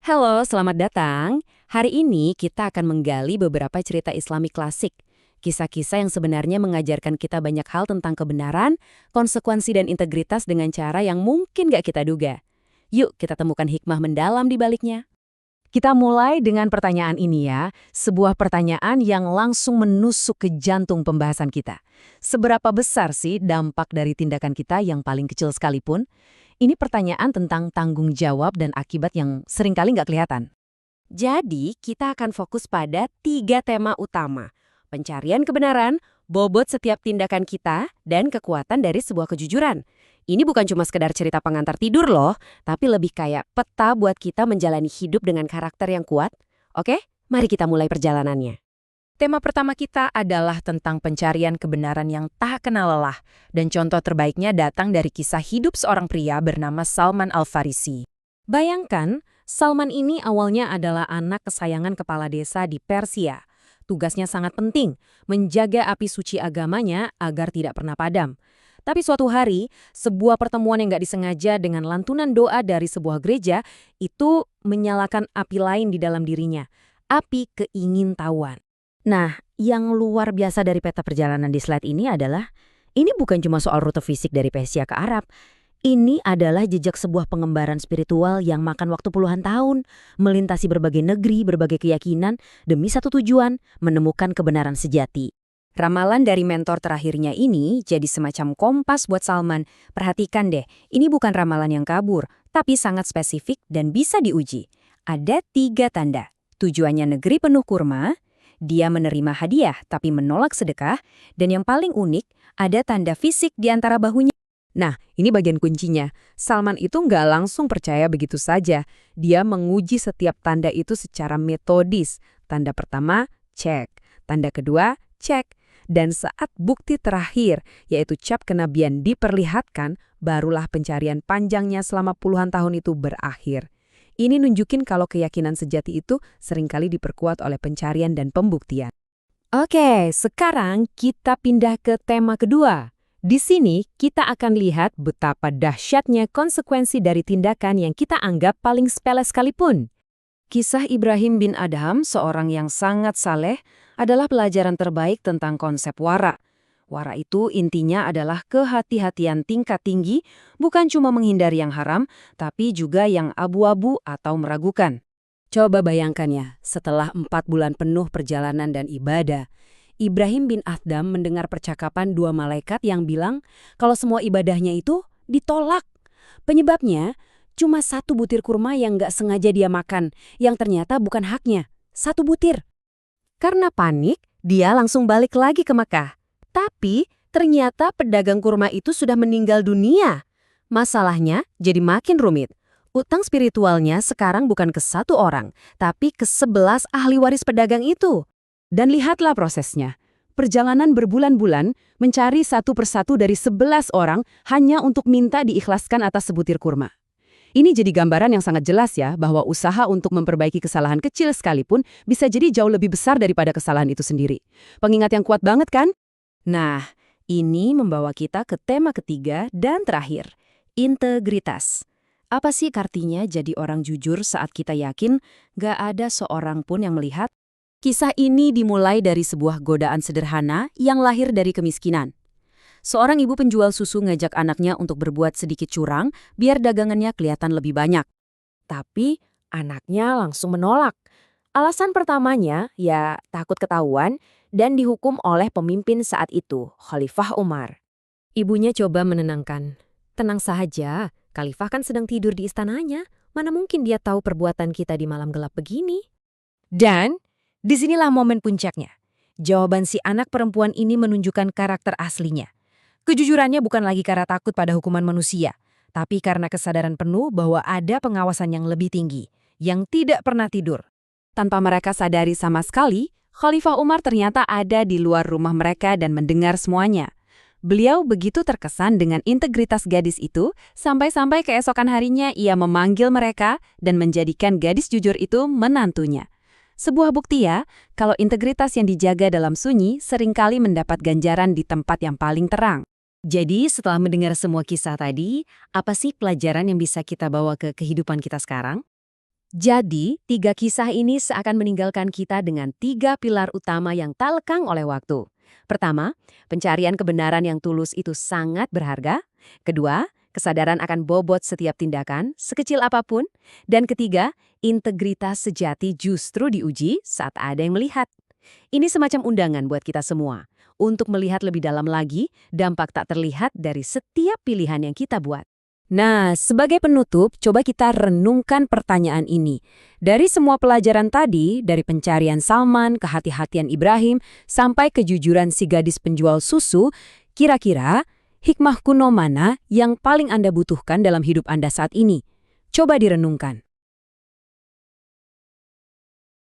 Halo, selamat datang. Hari ini kita akan menggali beberapa cerita Islami klasik. Kisah-kisah yang sebenarnya mengajarkan kita banyak hal tentang kebenaran, konsekuensi dan integritas dengan cara yang mungkin gak kita duga. Yuk kita temukan hikmah mendalam di baliknya. Kita mulai dengan pertanyaan ini ya, sebuah pertanyaan yang langsung menusuk ke jantung pembahasan kita. Seberapa besar sih dampak dari tindakan kita yang paling kecil sekalipun? Ini pertanyaan tentang tanggung jawab dan akibat yang seringkali nggak kelihatan. Jadi, kita akan fokus pada 3 tema utama. Pencarian kebenaran, bobot setiap tindakan kita, dan kekuatan dari sebuah kejujuran. Ini bukan cuma sekedar cerita pengantar tidur loh, tapi lebih kayak peta buat kita menjalani hidup dengan karakter yang kuat. Oke, mari kita mulai perjalanannya. Tema pertama kita adalah tentang pencarian kebenaran yang tak kenal lelah, dan contoh terbaiknya datang dari kisah hidup seorang pria bernama Salman Al-Farisi. Bayangkan, Salman ini awalnya adalah anak kesayangan kepala desa di Persia. Tugasnya sangat penting, menjaga api suci agamanya agar tidak pernah padam. Tapi suatu hari, sebuah pertemuan yang gak disengaja dengan lantunan doa dari sebuah gereja itu menyalakan api lain di dalam dirinya, api keingintahuan. Nah, yang luar biasa dari peta perjalanan di slide ini adalah, ini bukan cuma soal rute fisik dari Persia ke Arab. Ini adalah jejak sebuah pengembaraan spiritual yang makan waktu puluhan tahun, melintasi berbagai negeri, berbagai keyakinan, demi satu tujuan, menemukan kebenaran sejati. Ramalan dari mentor terakhirnya ini jadi semacam kompas buat Salman. Perhatikan deh, ini bukan ramalan yang kabur, tapi sangat spesifik dan bisa diuji. Ada 3 tanda. Tujuannya negeri penuh kurma, dia menerima hadiah tapi menolak sedekah, dan yang paling unik, ada tanda fisik di antara bahunya. Nah, ini bagian kuncinya. Salman itu nggak langsung percaya begitu saja. Dia menguji setiap tanda itu secara metodis. Tanda pertama, cek. Tanda kedua, cek. Dan saat bukti terakhir, yaitu cap kenabian diperlihatkan, barulah pencarian panjangnya selama puluhan tahun itu berakhir. Ini nunjukin kalau keyakinan sejati itu seringkali diperkuat oleh pencarian dan pembuktian. Oke, sekarang kita pindah ke tema kedua. Di sini kita akan lihat betapa dahsyatnya konsekuensi dari tindakan yang kita anggap paling sepele sekalipun. Kisah Ibrahim bin Adham, seorang yang sangat saleh, adalah pelajaran terbaik tentang konsep wara. Wara itu intinya adalah kehati-hatian tingkat tinggi, bukan cuma menghindari yang haram, tapi juga yang abu-abu atau meragukan. Coba bayangkan ya, setelah 4 bulan penuh perjalanan dan ibadah, Ibrahim bin Adham mendengar percakapan 2 malaikat yang bilang kalau semua ibadahnya itu ditolak. Penyebabnya, cuma 1 butir kurma yang nggak sengaja dia makan, yang ternyata bukan haknya. 1 butir. Karena panik, dia langsung balik lagi ke Mekah. Tapi, ternyata pedagang kurma itu sudah meninggal dunia. Masalahnya jadi makin rumit. Utang spiritualnya sekarang bukan ke 1 orang, tapi ke 11 ahli waris pedagang itu. Dan lihatlah prosesnya. Perjalanan berbulan-bulan mencari satu persatu dari 11 orang hanya untuk minta diikhlaskan atas sebutir kurma. Ini jadi gambaran yang sangat jelas ya, bahwa usaha untuk memperbaiki kesalahan kecil sekalipun bisa jadi jauh lebih besar daripada kesalahan itu sendiri. Pengingat yang kuat banget kan? Nah, ini membawa kita ke tema ketiga dan terakhir, integritas. Apa sih artinya jadi orang jujur saat kita yakin gak ada seorang pun yang melihat? Kisah ini dimulai dari sebuah godaan sederhana yang lahir dari kemiskinan. Seorang ibu penjual susu ngajak anaknya untuk berbuat sedikit curang biar dagangannya kelihatan lebih banyak. Tapi anaknya langsung menolak. Alasan pertamanya ya takut ketahuan dan dihukum oleh pemimpin saat itu, Khalifah Umar. Ibunya coba menenangkan. Tenang saja, Khalifah kan sedang tidur di istananya. Mana mungkin dia tahu perbuatan kita di malam gelap begini? Dan disinilah momen puncaknya. Jawaban si anak perempuan ini menunjukkan karakter aslinya. Kejujurannya bukan lagi karena takut pada hukuman manusia, tapi karena kesadaran penuh bahwa ada pengawasan yang lebih tinggi, yang tidak pernah tidur. Tanpa mereka sadari sama sekali, Khalifah Umar ternyata ada di luar rumah mereka dan mendengar semuanya. Beliau begitu terkesan dengan integritas gadis itu, sampai-sampai keesokan harinya ia memanggil mereka dan menjadikan gadis jujur itu menantunya. Sebuah bukti ya, kalau integritas yang dijaga dalam sunyi seringkali mendapat ganjaran di tempat yang paling terang. Jadi, setelah mendengar semua kisah tadi, apa sih pelajaran yang bisa kita bawa ke kehidupan kita sekarang? Jadi, 3 kisah ini seakan meninggalkan kita dengan 3 pilar utama yang tak lekang oleh waktu. Pertama, pencarian kebenaran yang tulus itu sangat berharga. Kedua, kesadaran akan bobot setiap tindakan, sekecil apapun. Dan ketiga, integritas sejati justru diuji saat ada yang melihat. Ini semacam undangan buat kita semua, untuk melihat lebih dalam lagi dampak tak terlihat dari setiap pilihan yang kita buat. Nah, sebagai penutup, coba kita renungkan pertanyaan ini. Dari semua pelajaran tadi, dari pencarian Salman, kehati-hatian Ibrahim, sampai kejujuran si gadis penjual susu, kira-kira hikmah kuno mana yang paling Anda butuhkan dalam hidup Anda saat ini? Coba direnungkan.